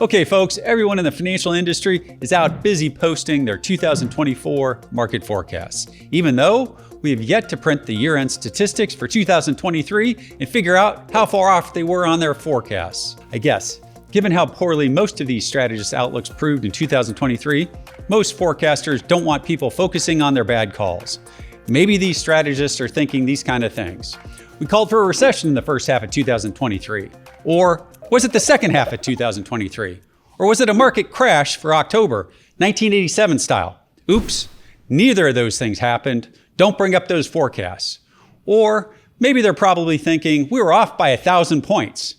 Okay, folks, everyone in the financial industry is out busy posting their 2024 market forecasts, even though we have yet to print the year-end statistics for 2023 and figure out how far off they were on their forecasts. I guess, given how poorly most of these strategists' outlooks proved in 2023, most forecasters don't want people focusing on their bad calls. Maybe these strategists are thinking these kind of things. We called for a recession in the first half of 2023. Or was it the second half of 2023? Or was it a market crash for October, 1987 style? Oops, neither of those things happened. Don't bring up those forecasts. Or maybe they're probably thinking we were off by 1,000 points,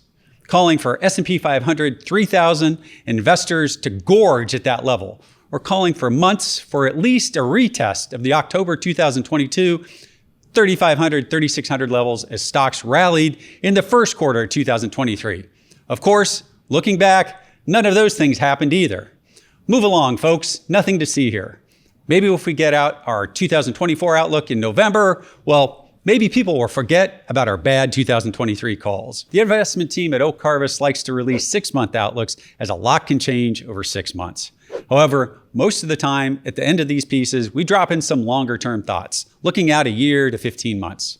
calling for S&P 500, 3,000 investors to gorge at that level, or calling for months for at least a retest of the October 2022 3,500, 3,600 levels as stocks rallied in the first quarter of 2023. Of course, looking back, none of those things happened either. Move along, folks. Nothing to see here. Maybe if we get out our 2024 outlook in November, well, maybe people will forget about our bad 2023 calls. The investment team at Oak Harvest likes to release 6-month outlooks as a lot can change over 6 months. However, most of the time, at the end of these pieces, we drop in some longer-term thoughts, looking out a year to 15 months.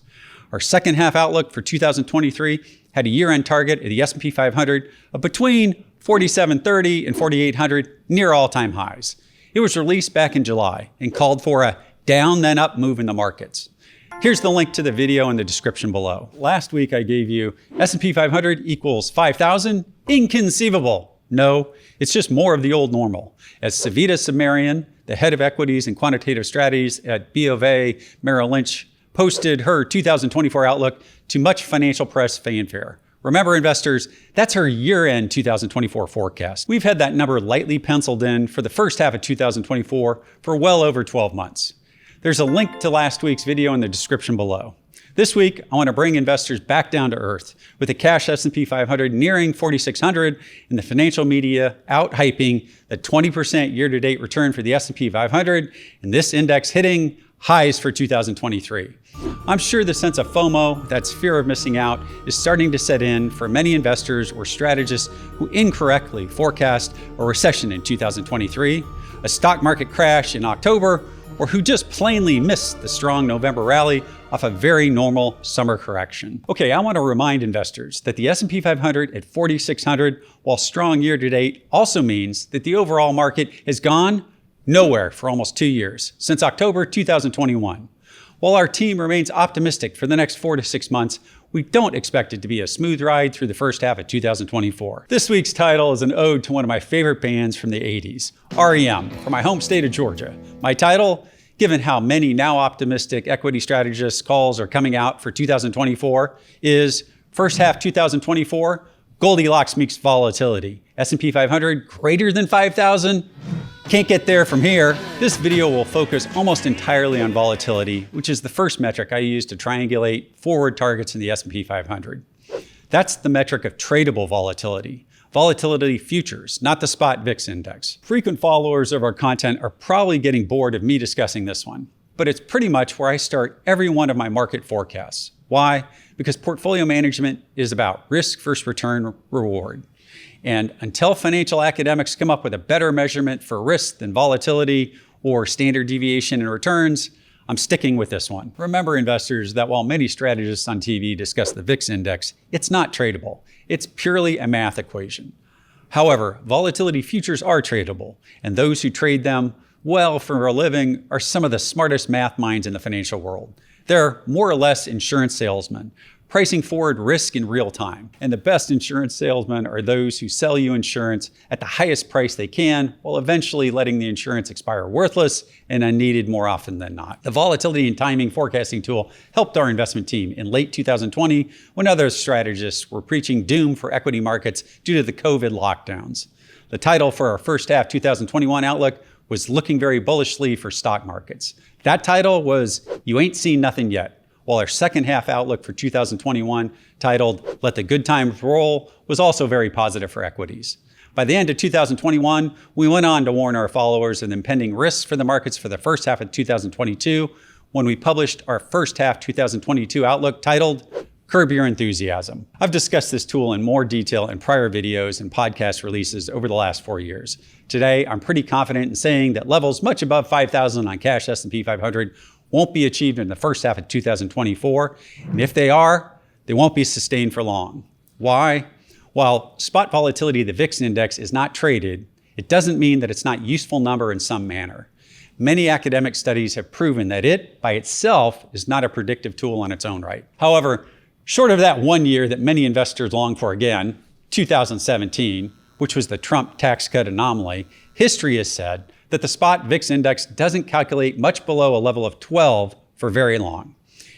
Our second half outlook for 2023 had a year-end target of the S&P 500 of between 4,730 and 4,800, near all-time highs. It was released back in July and called for a down then up move in the markets. Here's the link to the video in the description below. Last week I gave you S&P 500 equals 5,000. Inconceivable. No, it's just more of the old normal. As Savita Subramanian, the head of equities and quantitative strategies at BofA Merrill Lynch, posted her 2024 outlook to much financial press fanfare. Remember, investors, that's her year-end 2024 forecast. We've had that number lightly penciled in for the first half of 2024 for well over 12 months. There's a link to last week's video in the description below. This week, I want to bring investors back down to earth with the cash S&P 500 nearing 4,600 and the financial media out-hyping the 20% year-to-date return for the S&P 500 and this index hitting highs for 2023. I'm sure the sense of FOMO, that's fear of missing out, is starting to set in for many investors or strategists who incorrectly forecast a recession in 2023, a stock market crash in October, or who just plainly missed the strong November rally off a very normal summer correction. Okay, I want to remind investors that the S&P 500 at 4,600, while strong year to date, also means that the overall market has gone nowhere for almost 2 years, since October 2021. While our team remains optimistic for the next 4 to 6 months, we don't expect it to be a smooth ride through the first half of 2024. This week's title is an ode to one of my favorite bands from the 80s, REM, from my home state of Georgia. My title, given how many now optimistic equity strategists calls are coming out for 2024, is first half 2024, Goldilocks meets volatility. S&P 500 greater than 5,000? Can't get there from here. This video will focus almost entirely on volatility, which is the first metric I use to triangulate forward targets in the S&P 500. That's the metric of tradable volatility. Volatility futures, not the spot VIX index. Frequent followers of our content are probably getting bored of me discussing this one, but it's pretty much where I start every one of my market forecasts. Why? Because portfolio management is about risk versus return reward. And until financial academics come up with a better measurement for risk than volatility or standard deviation in returns, I'm sticking with this one. Remember, investors, that while many strategists on TV discuss the VIX index, it's not tradable. It's purely a math equation. However, volatility futures are tradable, and those who trade them well for a living are some of the smartest math minds in the financial world. They're more or less insurance salesmen, pricing forward risk in real time. And the best insurance salesmen are those who sell you insurance at the highest price they can, while eventually letting the insurance expire worthless and unneeded more often than not. The volatility and timing forecasting tool helped our investment team in late 2020 when other strategists were preaching doom for equity markets due to the COVID lockdowns. The title for our first half 2021 outlook was Looking Very Bullishly for Stock Markets. That title was You Ain't Seen Nothing Yet, while our second half outlook for 2021, titled Let the Good Times Roll, was also very positive for equities. By the end of 2021, we went on to warn our followers of impending risks for the markets for the first half of 2022 when we published our first half 2022 outlook titled curb your enthusiasm. I've discussed this tool in more detail in prior videos and podcast releases over the last 4 years. Today, I'm pretty confident in saying that levels much above 5,000 on cash S&P 500 won't be achieved in the first half of 2024. And if they are, they won't be sustained for long. Why? While spot volatility of the VIX index is not traded, it doesn't mean that it's not a useful number in some manner. Many academic studies have proven that it, by itself, is not a predictive tool on its own right. However, short of that 1 year that many investors long for again, 2017, which was the Trump tax cut anomaly, history has said that the spot VIX index doesn't calculate much below a level of 12 for very long.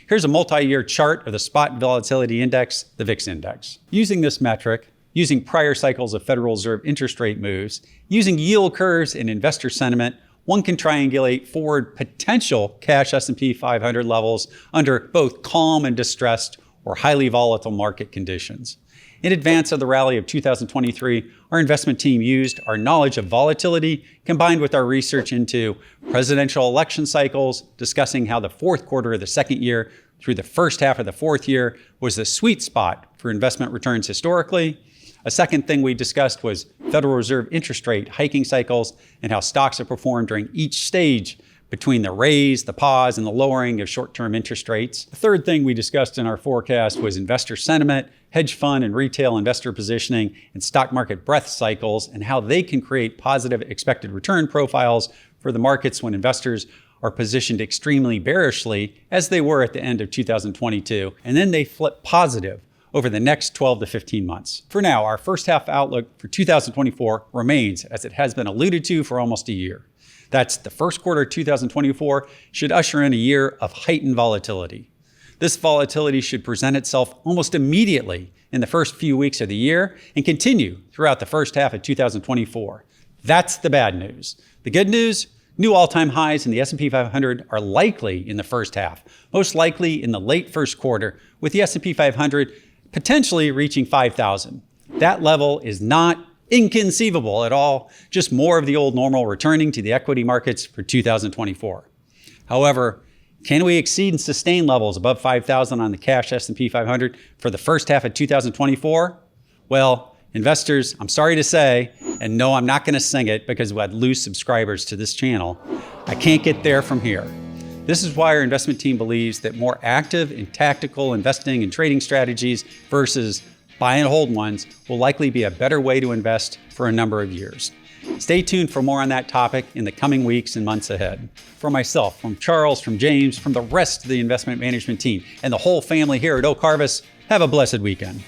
Here's a multi-year chart of the spot volatility index, the VIX index. Using this metric, using prior cycles of Federal Reserve interest rate moves, using yield curves and investor sentiment, one can triangulate forward potential cash S&P 500 levels under both calm and distressed or highly volatile market conditions. In advance of the rally of 2023, our investment team used our knowledge of volatility combined with our research into presidential election cycles, discussing how the fourth quarter of the second year through the first half of the fourth year was the sweet spot for investment returns historically. A second thing we discussed was Federal Reserve interest rate hiking cycles and how stocks have performed during each stage between the raise, the pause, and the lowering of short-term interest rates. The third thing we discussed in our forecast was investor sentiment, hedge fund and retail investor positioning, and stock market breadth cycles, and how they can create positive expected return profiles for the markets when investors are positioned extremely bearishly, as they were at the end of 2022, and then they flip positive over the next 12 to 15 months. For now, our first half outlook for 2024 remains as it has been alluded to for almost a year. That's the first quarter of 2024 should usher in a year of heightened volatility. This volatility should present itself almost immediately in the first few weeks of the year and continue throughout the first half of 2024. That's the bad news. The good news, new all-time highs in the S&P 500 are likely in the first half, most likely in the late first quarter, with the S&P 500 potentially reaching 5,000. That level is not inconceivable at all, just more of the old normal returning to the equity markets for 2024. However, can we exceed and sustain levels above 5,000 on the cash S&P 500 for the first half of 2024? Well, investors, I'm sorry to say, and no, I'm not going to sing it because I'd lose subscribers to this channel. I can't get there from here. This is why our investment team believes that more active and tactical investing and trading strategies versus buy and hold ones will likely be a better way to invest for a number of years. Stay tuned for more on that topic in the coming weeks and months ahead. For myself, from Charles, from James, from the rest of the investment management team, and the whole family here at Oak Harvest, have a blessed weekend.